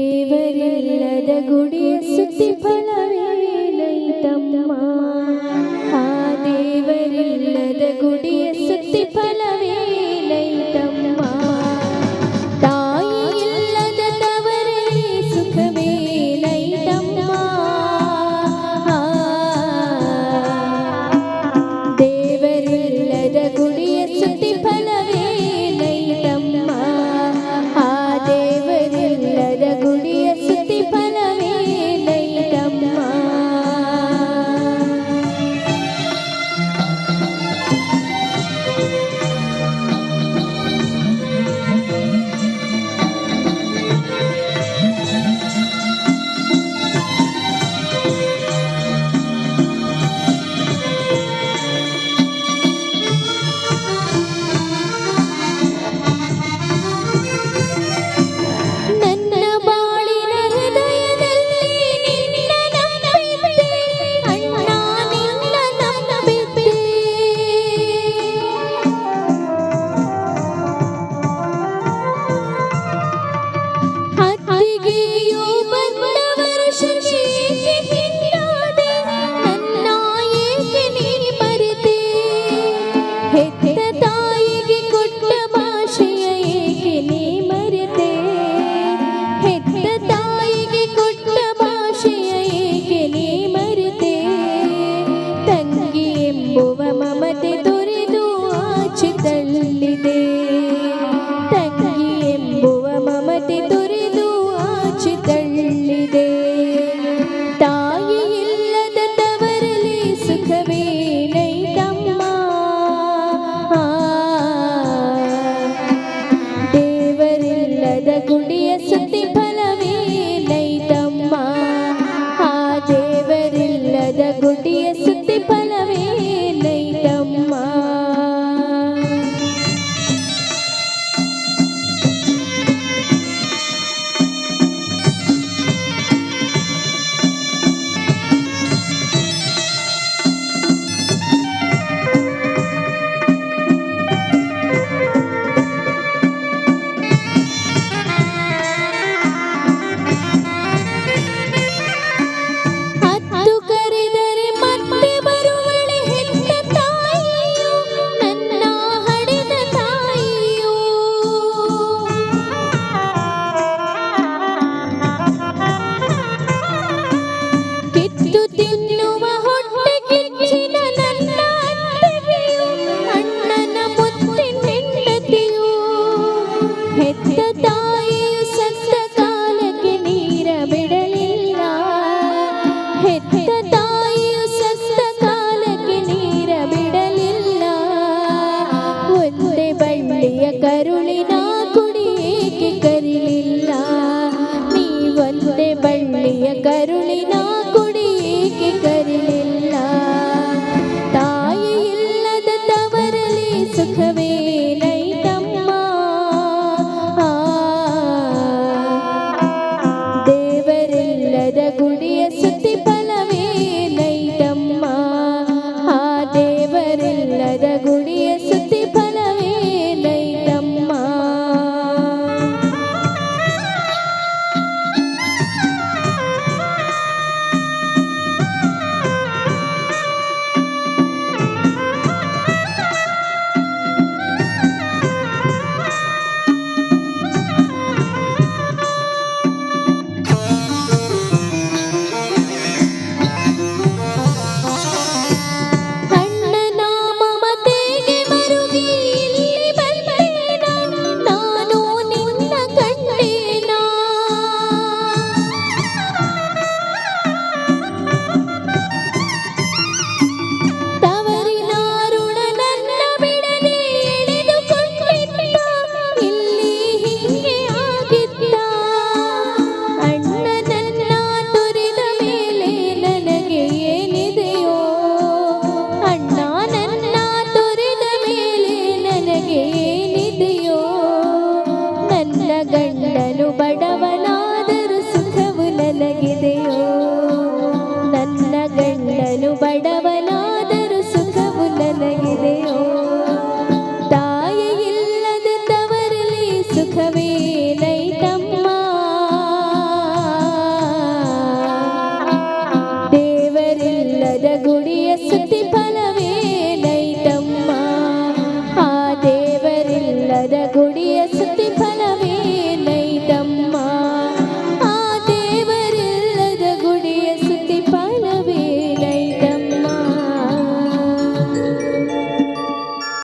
ದೇವರಿಲ್ಲದ ಗುಡಿಯ ಸುತ್ತಿ ಫಲವೇನೈತಮ್ಮ ಆ ದೇವರಿಲ್ಲದ ಗುಡಿಯ ಸುತ್ತಿ ಫಲವೇನೈತಮ್ಮ ತಾಯಿ ಇಲ್ಲದ ತವರಲ್ಲಿ ಸುಖವೇನೈತಮ್ಮ ದೇವರಿಲ್ಲದ ಗುಡಿಯ ಸುತ್ತಿ ಫಲವೇನೈತಮ್ಮ ಆ ದೇವರಿಲ್ಲದ ಗುಡಿಯ ಸುತ್ತಿ ಫಲವೇನೈತಮ್ಮ ಮಮತೆ ತೊರೆದು ಆಚೆ ತಳ್ಳಿದೆ ತಂಗಿ ಎಂಬುವ ಮಮತೆ ತೊರೆದು ಆಚೆ ತಳ್ಳಿದೆ ತಾಯಿ ಇಲ್ಲದ ತವರಲ್ಲಿ ಸುಖವೇನೈತಮ್ಮ ದೇವರಿಲ್ಲದ ಗುಡಿಯ ಸುತ್ತಿ ಫಲವೇನೈತಮ್ಮ ಆ ದೇವರಿಲ್ಲದ ಗುಡಿಯ ಸುತ್ತಿ ಫಲವೇನೈತಮ್ಮ ಕರುಳಿನ ಕುಡಿಯೇಕೆ ಕರಿಲಿಲ್ಲ ನೀವೊಂದೇ ಬಳ್ಳಿಯ ಕರುಳಿನ ಕುಡಿಯೇಕೆ ಕರಿಲಿಲ್ಲ ತಾಯಿ ಇಲ್ಲದ ತವರಲ್ಲಿ ಸುಖವೇನೈತಮ್ಮ ದೇವರಿಲ್ಲದ ಗುಡಿಯ ಸುತ್ತಿ ಫಲವೇನೈತಮ್ಮ ಆ ದೇವರಿಲ್ಲದ ಗುಡಿಯ ಸುತ್ತಿ ಫಲವೇನೈತಮ್ಮ ಗಂಡನು ಬಡವನಾದರೂ ಸುಖವು ನನಗಿದೆಯೋ